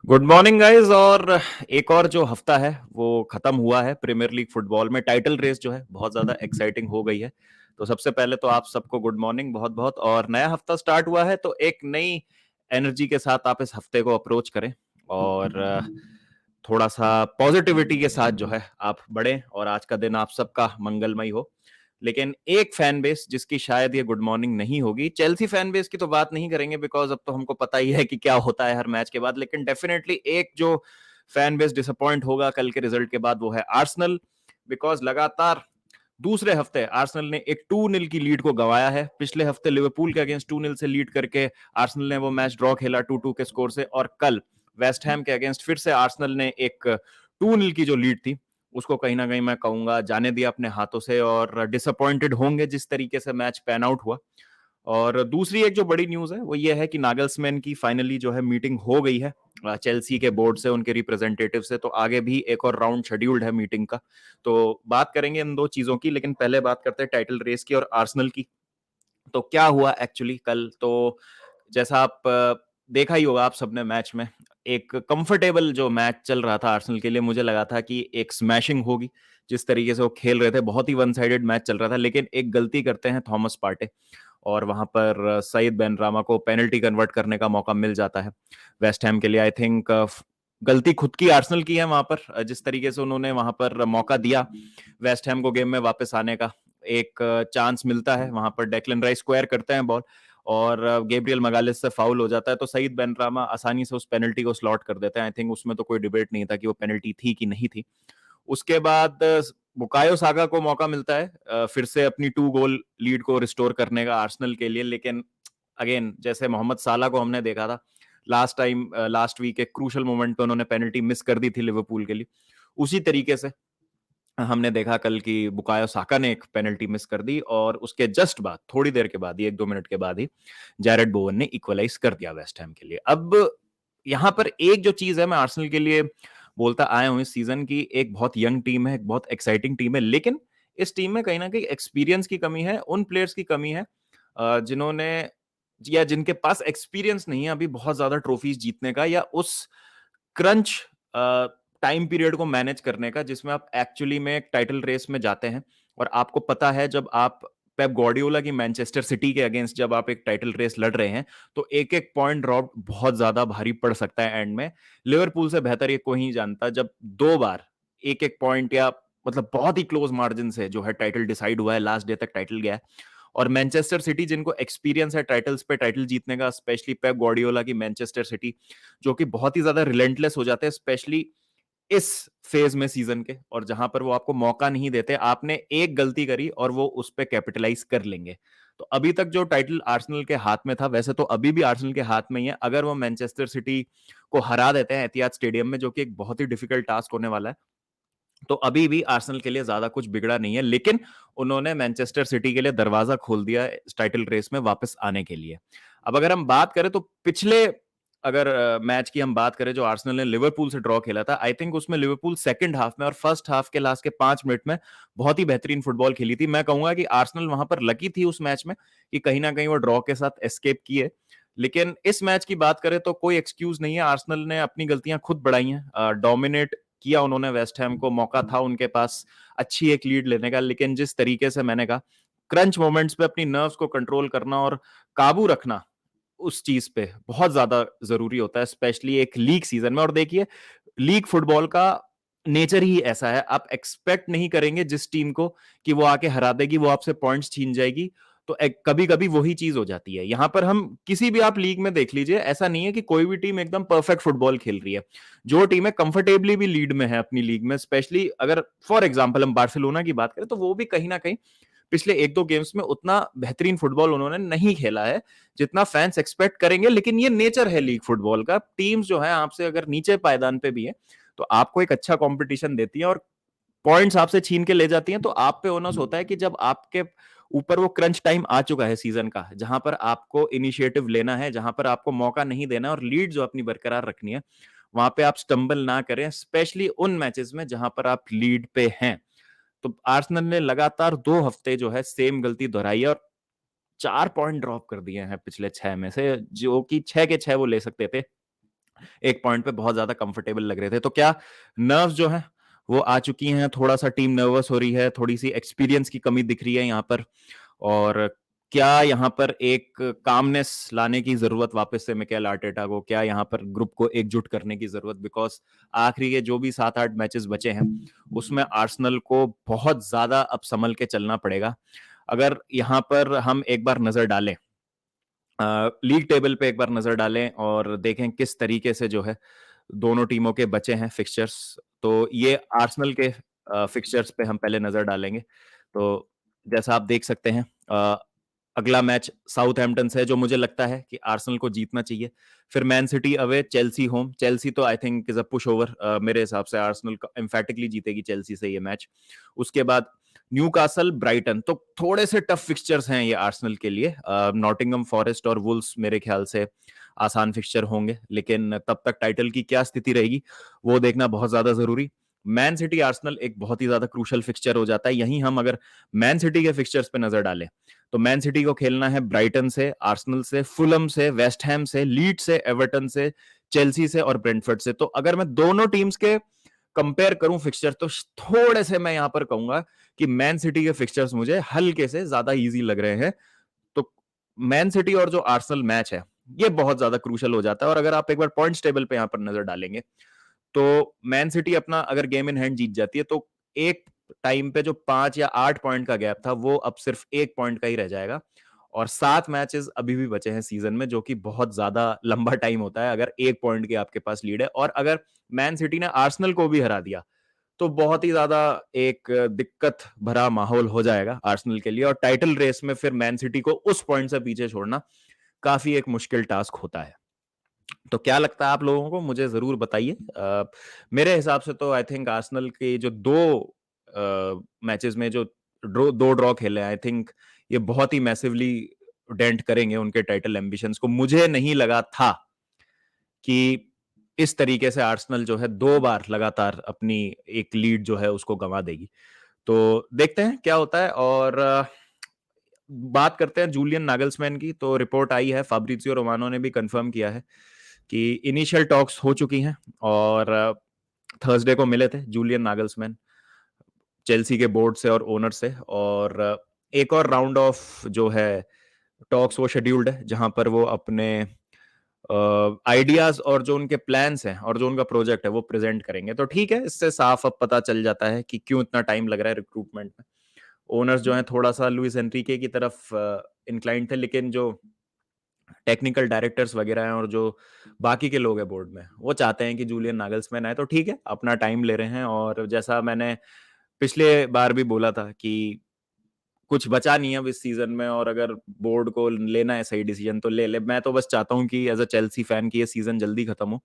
Good morning guys. और एक और जो हफ्ता है वो खत्म हुआ है प्रीमियर लीग फुटबॉल में। टाइटल रेस जो है बहुत ज्यादा एक्साइटिंग हो गई है। तो सबसे पहले तो आप सबको गुड मॉर्निंग बहुत बहुत। और नया हफ्ता स्टार्ट हुआ है तो एक नई एनर्जी के साथ आप इस हफ्ते को अप्रोच करें और थोड़ा सा पॉजिटिविटी के साथ जो है आप बढ़े और आज का दिन आप सबका मंगलमय हो। लेकिन एक फैन बेस जिसकी शायद ये गुड मॉर्निंग नहीं होगी, चेल्सी फैन बेस की तो बात नहीं करेंगे बिकॉज अब तो हमको पता ही है कि क्या होता है हर मैच के बाद। लेकिन डेफिनेटली एक जो फैन बेस डिसअपॉइंट होगा कल के रिजल्ट के बाद वो है आर्सेनल। बिकॉज लगातार दूसरे हफ्ते आर्सेनल ने एक 2-0 की लीड को गंवाया है। पिछले हफ्ते लिवरपूल के अगेंस्ट 2-0 से लीड करके आर्सेनल ने वो मैच ड्रॉ खेला 2-2 के स्कोर से। और कल वेस्ट हैम के अगेंस्ट फिर से आर्सेनल ने एक 2-0 की जो लीड थी उसको कहीं ना कहीं मैं कहूंगा जाने दिया अपने हाथों से। और डिसअपॉइंटेड होंगे जिस तरीके से मैच पैन आउट हुआ। और दूसरी एक जो बड़ी न्यूज है वो ये है कि नागल्समैन की फाइनली जो है मीटिंग हो गई है चेल्सी के बोर्ड से, उनके रिप्रेजेंटेटिव से। तो आगे भी एक और राउंड शेड्यूल्ड है मीटिंग का। तो बात करेंगे इन दो चीजों की, लेकिन पहले बात करते हैं टाइटल रेस की और आर्सेनल की। तो क्या हुआ एक्चुअली कल? तो जैसा आप देखा ही होगा आप सबने मैच में, एक कंफर्टेबल जो मैच चल रहा था आर्सेनल के लिए। मुझे लगा था कि एक स्मैशिंग होगी जिस तरीके से वो खेल रहे थे, बहुत ही वन साइडेड मैच चल रहा था। लेकिन एक गलती करते हैं थॉमस पार्टे और वहां पर सईद बेनरामा को पेनल्टी कन्वर्ट करने का मौका मिल जाता है वेस्ट हैम के लिए। आई थिंक गलती खुद की आर्सेनल की है वहां पर, जिस तरीके से उन्होंने वहां पर मौका दिया वेस्ट हैम को गेम में वापस आने का। एक चांस मिलता है वहां पर, डेक्लन राइस स्क्वायर करते हैं बॉल और गैब्रियल मगालिस से फाउल हो जाता है। तो सईद बेनरामा आसानी से उस पेनल्टी को स्लॉट कर देते हैं। आई थिंक उसमें तो कोई डिबेट नहीं था कि वो पेनल्टी थी कि नहीं थी। उसके बाद बुकायो साका को मौका मिलता है फिर से अपनी 2 गोल लीड को रिस्टोर करने का आर्सेनल के लिए। लेकिन अगेन जैसे मोहम्मद साला को हमने देखा था लास्ट वीक एक क्रूशल मोमेंट पे उन्होंने पेनल्टी मिस कर दी थी लिवरपूल के लिए, उसी तरीके से हमने देखा कल की बुकायो साका ने एक पेनल्टी मिस कर दी और उसके जस्ट बाद थोड़ी देर के बाद ही 1-2 मिनट के बाद ही जैरेड बोवन ने इक्वलाइज कर दिया वेस्ट हैम के लिए। अब यहां पर एक जो चीज है मैं आर्सेनल के लिए बोलता आया हूं इस सीजन की, एक बहुत यंग टीम है, एक बहुत एक्साइटिंग टीम है, लेकिन इस टीम में कहीं ना कहीं एक्सपीरियंस की कमी है, उन प्लेयर्स की कमी है जिन्होंने या जिनके पास एक्सपीरियंस नहीं है अभी बहुत ज्यादा ट्रॉफीज जीतने का, या उस क्रंच टाइम पीरियड को मैनेज करने का जिसमें आप एक्चुअली में एक टाइटल रेस में जाते हैं। और आपको पता है जब आप पेप गार्डियोला की मैनचेस्टर सिटी के अगेंस्ट जब आप एक टाइटल रेस लड़ रहे हैं तो एक एक पॉइंट ड्रॉप बहुत ज्यादा भारी पड़ सकता है एंड में। लिवरपूल से बेहतर ये कोई नहीं जानता जब 2 बार एक एक पॉइंट या मतलब बहुत ही क्लोज मार्जिन से जो है टाइटल डिसाइड हुआ है, लास्ट डे तक टाइटल गया है। और मैनचेस्टर सिटी जिनको एक्सपीरियंस है टाइटल्स पे टाइटल जीतने का, स्पेशली पेप गार्डियोला की मैनचेस्टर सिटी, जो कि बहुत ही ज्यादा रिलेंटलेस हो जाते हैं स्पेशली इस फेज में सीजन के, और जहां पर वो आपको मौका नहीं देते। आपने एक गलती करी और वो उस पर कैपिटलाइज कर लेंगे। तो अभी तक जो टाइटल आर्सेनल के हाथ में था, वैसे तो अभी भी आर्सेनल के हाथ में ही है। अगर वो मैनचेस्टर सिटी को हरा देते हैं एतिहाद स्टेडियम में, जो कि एक बहुत ही डिफिकल्ट टास्क होने वाला है, तो अभी भी आर्सेनल के लिए ज्यादा कुछ बिगड़ा नहीं है। लेकिन उन्होंने मैनचेस्टर सिटी के लिए दरवाजा खोल दिया टाइटल रेस में वापस आने के लिए। अब अगर हम बात करें तो पिछले अगर मैच की हम बात करें जो आर्सेनल ने लिवरपूल से ड्रॉ खेला था, आई थिंक उसमें लिवरपूल सेकंड हाफ में और फर्स्ट हाफ के लास्ट के 5 मिनट में बहुत ही बेहतरीन फुटबॉल खेली थी। मैं कहूंगा कि आर्सेनल वहां पर लकी थी उस मैच में कि कहीं ना कहीं वो ड्रॉ के साथ एस्केप किए। लेकिन इस मैच की बात करें तो कोई एक्सक्यूज नहीं है, आर्सेनल ने अपनी गलतियां खुद बढ़ाई हैं। डोमिनेट किया उन्होंने वेस्ट हैम को, मौका था उनके पास अच्छी एक लीड लेने का। लेकिन जिस तरीके से मैंने कहा क्रंच मोमेंट्स पे अपनी नर्व्स को कंट्रोल करना और काबू रखना उस चीज पे बहुत ज्यादा जरूरी होता है, स्पेशली एक लीग सीजन में। और देखिए लीग फुटबॉल का नेचर ही ऐसा है, आप एक्सपेक्ट नहीं करेंगे जिस टीम को कि वो आके हरा देगी, वो आपसे पॉइंट्स छीन जाएगी। तो कभी कभी वही चीज हो जाती है। यहां पर हम किसी भी आप लीग में देख लीजिए, ऐसा नहीं है कि कोई भी टीम एकदम परफेक्ट फुटबॉल खेल रही है। जो टीम है कंफर्टेबली भी लीड में है अपनी लीग में, स्पेशली अगर फॉर एग्जांपल हम बार्सिलोना की बात करें तो वो भी कहीं ना कहीं पिछले 1-2 गेम्स में उतना बेहतरीन फुटबॉल उन्होंने नहीं खेला है जितना फैंस एक्सपेक्ट करेंगे। लेकिन ये नेचर है लीग फुटबॉल का, टीम्स जो है आपसे अगर नीचे पायदान पे भी है तो आपको एक अच्छा कंपटीशन देती है और पॉइंट्स आपसे छीन के ले जाती हैं। तो आप पे ओनस होता है कि जब आपके ऊपर वो क्रंच टाइम आ चुका है सीजन का, जहां पर आपको इनिशिएटिव लेना है, जहां पर आपको मौका नहीं देना है और लीड जो अपनी बरकरार रखनी है, वहां पे आप स्टंबल ना करें, स्पेशली उन मैचेस में जहां पर आप लीड पे हैं। तो आर्सेनल ने लगातार 2 हफ्ते जो है सेम गलती दोहराई है और 4 पॉइंट ड्रॉप कर दिए हैं पिछले 6 में से, जो कि 6 के 6 वो ले सकते थे। एक पॉइंट पे बहुत ज्यादा कंफर्टेबल लग रहे थे। तो क्या नर्व्स जो है वो आ चुकी हैं, थोड़ा सा टीम नर्वस हो रही है, थोड़ी सी एक्सपीरियंस की कमी दिख रही है यहाँ पर, और क्या यहाँ पर एक कामनेस लाने की जरूरत वापस से मिकेल आर्टेटा को, क्या यहाँ पर ग्रुप को एकजुट करने की जरूरत, बिकॉज आखिरी के जो भी 7-8 मैचेस बचे हैं उसमें आर्सेनल को बहुत ज्यादा अब संभल के चलना पड़ेगा। अगर यहाँ पर हम एक बार नजर डालें, लीग टेबल पे एक बार नजर डालें और देखें किस तरीके से जो है दोनों टीमों के बचे हैं फिक्सचर्स, तो ये आर्सेनल के फिक्सचर्स पे हम पहले नजर डालेंगे। तो जैसा आप देख सकते हैं, अगला मैच साउथहैम्पटन से है, जो मुझे लगता है कि आर्सेनल को जीतना चाहिए। फिर Man City away, Chelsea home. Chelsea तो I think is a push over, मेरे हिसाब से आर्सेनल एम्फेटिकली जीतेगी चेल्सी से ये मैच। उसके बाद न्यूकासल, ब्राइटन, तो थोड़े से टफ फिक्सचर्स हैं ये आर्सेनल के लिए। नॉटिंघम फॉरेस्ट और वुल्व्स मेरे ख्याल से आसान फिक्सचर होंगे, लेकिन तब तक टाइटल की क्या स्थिति रहेगी वो देखना बहुत ज्यादा जरूरी। मैन सिटी आर्सेनल एक बहुत ही ज्यादा क्रूशल फिक्सचर हो जाता है। यहीं हम अगर मैन सिटी के फिक्सचर्स पे नजर डालें तो मैन सिटी को खेलना है ब्राइटन से, आर्सेनल से, फुलम से, वेस्ट हैम से, लीड्स से, एवर्टन से, चेल्सी से और ब्रेंटफोर्ड से। तो अगर मैं दोनों टीम्स के कंपेयर करूं फिक्सचर, तो थोड़े से मैं यहां पर कहूंगा कि मैन सिटी के फिक्सचर्स मुझे हल्के से ज्यादा इजी लग रहे हैं। तो मैन सिटी और जो आर्सेनल मैच है ये बहुत ज्यादा क्रूशल हो जाता है। और अगर आप एक बार पॉइंट्स टेबल पे यहां पर नजर डालेंगे तो मैन सिटी अपना अगर गेम इन हैंड जीत जाती है तो एक टाइम पे जो 5 या 8 पॉइंट का गैप था वो अब सिर्फ 1 पॉइंट का ही रह जाएगा। और 7 मैचेस अभी भी बचे हैं सीजन में, जो कि बहुत ज्यादा लंबा टाइम होता है अगर 1 पॉइंट की आपके पास लीड है। और अगर मैन सिटी ने आर्सेनल को भी हरा दिया तो बहुत ही ज्यादा एक दिक्कत भरा माहौल हो जाएगा आर्सेनल के लिए, और टाइटल रेस में फिर मैन सिटी को उस पॉइंट से पीछे छोड़ना काफी एक मुश्किल टास्क होता है। तो क्या लगता है आप लोगों को, मुझे जरूर बताइए। मेरे हिसाब से तो आई थिंक आर्सेनल के जो दो मैचेस में जो दो ड्रॉ खेले, आई थिंक ये बहुत ही मैसिवली डेंट करेंगे उनके टाइटल एम्बिशंस को। मुझे नहीं लगा था कि इस तरीके से आर्सेनल जो है 2 बार लगातार अपनी एक लीड जो है उसको गंवा देगी। तो देखते हैं क्या होता है। और बात करते हैं जूलियन नागल्समैन की, तो रिपोर्ट आई है, फाब्रिजियो रोमानो ने भी कंफर्म किया है कि इनिशियल टॉक्स हो चुकी हैं और थर्सडे को मिले थे जूलियन नागल्समैन चेल्सी के बोर्ड से और ओनर से। और एक और राउंड ऑफ जो है टॉक्स वो शेड्यूल्ड है जहां पर वो अपने आइडियाज और जो उनके प्लान्स हैं और जो उनका प्रोजेक्ट है वो प्रेजेंट करेंगे। तो ठीक है, इससे साफ अब पता चल जाता है कि क्यों इतना टाइम लग रहा है रिक्रूटमेंट में। ओनर्स जो है थोड़ा सा लुइस एनरिके की तरफ इंक्लाइंड थे, लेकिन जो टेक्निकल डायरेक्टर्स वगैरह हैं और जो बाकी के लोग हैं बोर्ड में वो चाहते हैं कि जूलियन नागल्समैन आए। तो ठीक है, अपना टाइम ले रहे हैं। और जैसा मैंने पिछले बार भी बोला था कि कुछ बचा नहीं है अब इस सीजन में, और अगर बोर्ड को लेना है सही डिसीजन तो ले ले। मैं तो बस चाहता हूं कि एज अ चेल्सी फैन की ये सीजन जल्दी खत्म हो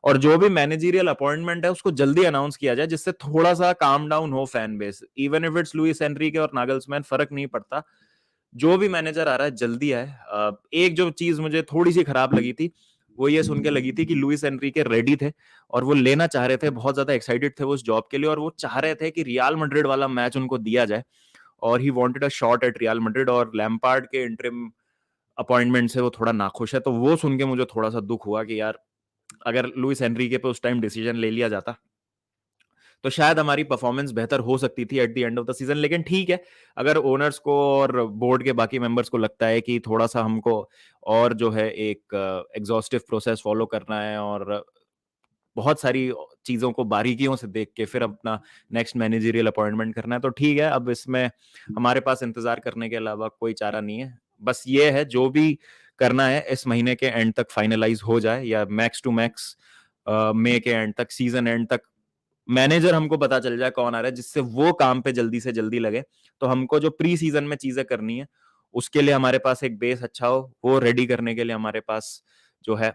और जो भी मैनेजरियल अपॉइंटमेंट है उसको जल्दी अनाउंस किया जाए, जिससे थोड़ा सा काम डाउन हो fan base. Even if it's Luis Enrique और नागल्समैन, फर्क नहीं पड़ता, जो भी मैनेजर आ रहा है जल्दी आए। एक जो चीज मुझे थोड़ी सी खराब लगी थी वो ये सुन के लगी थी कि लुइस एनरिके रेडी थे और वो लेना चाह रहे थे, बहुत ज्यादा एक्साइटेड थे वो उस जॉब के लिए, और वो चाह रहे थे कि रियल मैड्रिड वाला मैच उनको दिया जाए और he wanted a shot at real Madrid. और लैम्पार्ड के इंटरिम अपॉइंटमेंट से वो थोड़ा नाखुश है। तो वो सुन के मुझे थोड़ा सा दुख हुआ कि यार अगर लुइस एनरिके पे उस टाइम डिसीजन ले लिया जाता तो शायद हमारी परफॉर्मेंस बेहतर हो सकती थी at the end of the season. लेकिन ठीक है, अगर ओनर्स को और बोर्ड के बाकी मेंबर्स को लगता है कि थोड़ा सा हमको और जो है एक एग्जॉस्टिव प्रोसेस फॉलो करना है और बहुत सारी चीजों को बारीकियों से देख के फिर अपना नेक्स्ट मैनेजरियल अपॉइंटमेंट करना है, तो ठीक है, अब इसमें हमारे पास इंतजार करने के अलावा कोई चारा नहीं है। बस ये है जो भी करना है इस महीने के एंड तक फाइनलाइज हो जाए, या मैक्स टू मैक्स मई के एंड तक, सीजन एंड तक मैनेजर हमको पता चल जाए कौन आ रहा है, जिससे वो काम पे जल्दी से जल्दी लगे। तो हमको जो प्री सीजन में चीजें करनी है उसके लिए हमारे पास एक बेस अच्छा हो, वो रेडी करने के लिए हमारे पास जो है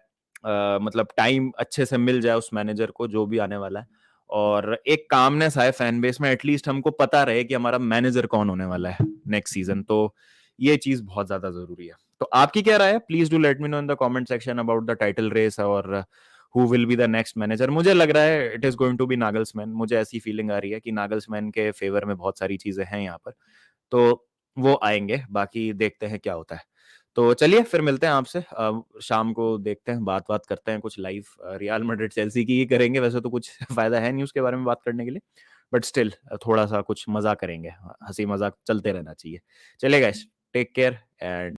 मतलब टाइम अच्छे से मिल जाए उस मैनेजर को जो भी आने वाला है, और एक कामनेस आए फैन बेस में, एटलीस्ट हमको पता रहे कि हमारा मैनेजर कौन होने वाला है नेक्स्ट सीजन। तो ये चीज बहुत ज्यादा जरूरी है। तो आपकी क्या राय है? Please do let me know in the comment section about the title race और who will be the next manager. मुझे लग रहा है it is going to be Nagelsmann. मुझे ऐसी फीलिंग आ रही है कि नागल्समैन के फेवर में बहुत सारी चीजें हैं यहाँ पर, तो वो आएंगे। बाकी देखते हैं क्या होता है। तो चलिए फिर मिलते हैं आपसे शाम को देखते हैं, बात-वात करते हैं कुछ लाइव रियल मैड्रिड चेल्सी की ही करेंगे, वैसे तो कुछ फ़ायदा है नहीं उसके बारे में बात करने के लिए, बट स्टिल थोड़ा-सा कुछ मज़ा करेंगे, हँसी-मज़ाक चलते रहना चाहिए। चलिए गाइस, टेक केयर एंड